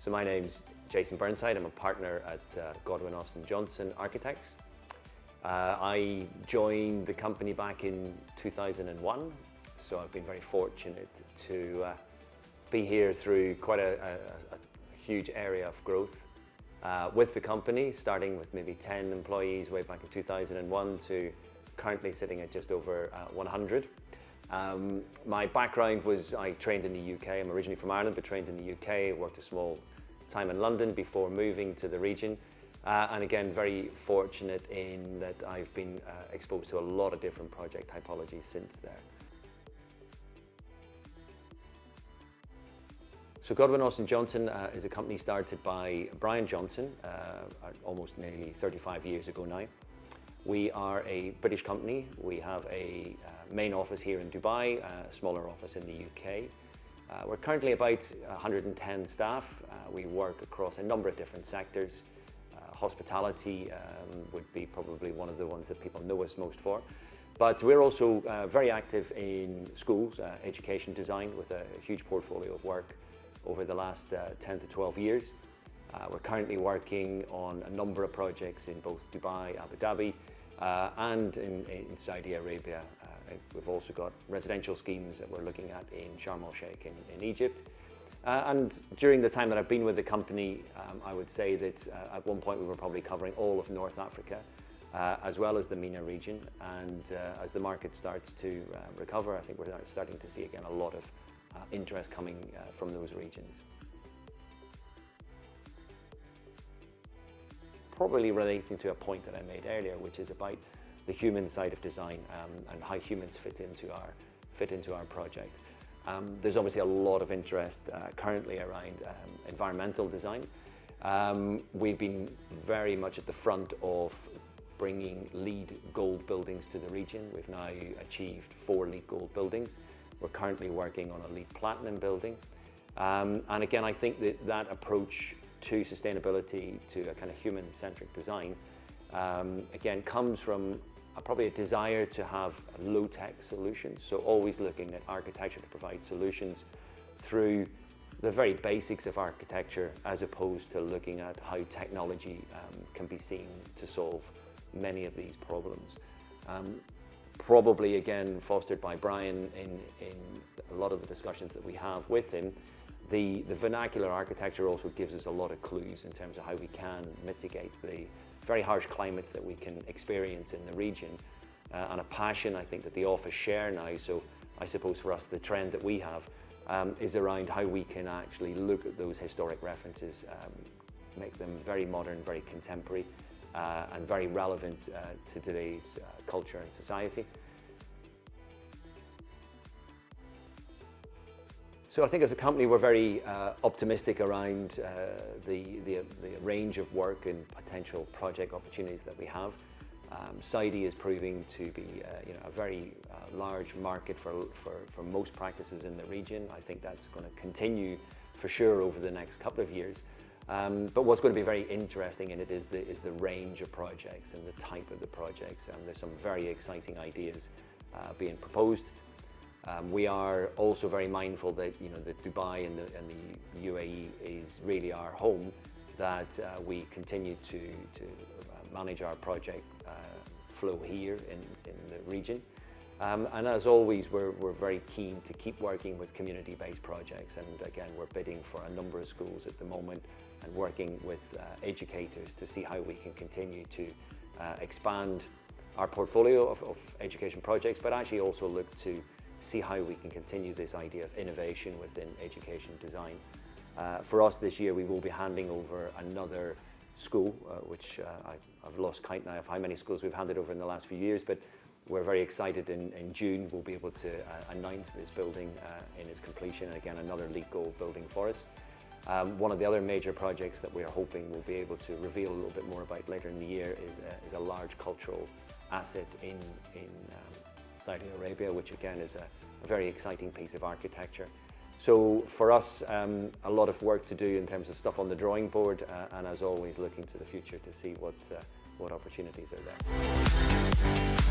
So my name's Jason Burnside. I'm a partner at Godwin Austen Johnson Architects. I joined the company back in 2001, so I've been very fortunate to be here through quite a huge area of growth with the company, starting with maybe 10 employees way back in 2001 to currently sitting at just over 100. My background was I trained in the UK. I'm originally from Ireland, but trained in the UK, worked a small time in London before moving to the region. And again, very fortunate in that I've been exposed to a lot of different project typologies since there. So Godwin Austen Johnson is a company started by Brian Johnson almost nearly 35 years ago now. We are a British company. We have a main office here in Dubai, a smaller office in the UK. We're currently about 110 staff. We work across a number of different sectors. Hospitality would be probably one of the ones that people know us most for. But we're also very active in schools, education design, with a huge portfolio of work over the last 10 to 12 years. We're currently working on a number of projects in both Dubai, Abu Dhabi, and in Saudi Arabia. We've also got residential schemes that we're looking at in Sharm el-Sheikh in Egypt. And during the time that I've been with the company, I would say that at one point we were probably covering all of North Africa, as well as the MENA region. And as the market starts to recover, I think we're starting to see again a lot of interest coming from those regions. Probably relating to a point that I made earlier, which is about the human side of design and how humans fit into our project. There's obviously a lot of interest currently around environmental design. We've been very much at the front of bringing LEED gold buildings to the region. We've now achieved 4 LEED gold buildings. We're currently working on a LEED platinum building. And again, I think that approach to sustainability, to a kind of human-centric design, again, comes from probably a desire to have low-tech solutions. So always looking at architecture to provide solutions through the very basics of architecture, as opposed to looking at how technology can be seen to solve many of these problems. Probably again fostered by Brian in a lot of the discussions that we have with him, the vernacular architecture also gives us a lot of clues in terms of how we can mitigate the very harsh climates that we can experience in the region, and a passion I think that the office share now. So I suppose for us the trend that we have is around how we can actually look at those historic references, make them very modern, very contemporary, and very relevant to today's culture and society. So I think as a company we're very optimistic around the range of work and potential project opportunities that we have. Saudi is proving to be a very large market for most practices in the region. I think that's going to continue for sure over the next couple of years. But what's going to be very interesting in it is the range of projects and the type of the projects. There's some very exciting ideas being proposed. We are also very mindful that that Dubai and the UAE is really our home, that we continue to manage our project flow here in the region. And as always, we're very keen to keep working with community-based projects. And again, we're bidding for a number of schools at the moment and working with educators to see how we can continue to expand our portfolio of education projects, but actually also look to see how we can continue this idea of innovation within education design. For us this year, we will be handing over another school, which I've lost count now of how many schools we've handed over in the last few years, but we're very excited. In June, we'll be able to announce this building in its completion, and again, another LEED gold building for us. One of the other major projects that we're hoping we'll be able to reveal a little bit more about later in the year is a large cultural asset in Saudi Arabia, which again is a very exciting piece of architecture. So for us, a lot of work to do in terms of stuff on the drawing board, and as always looking to the future to see what opportunities are there.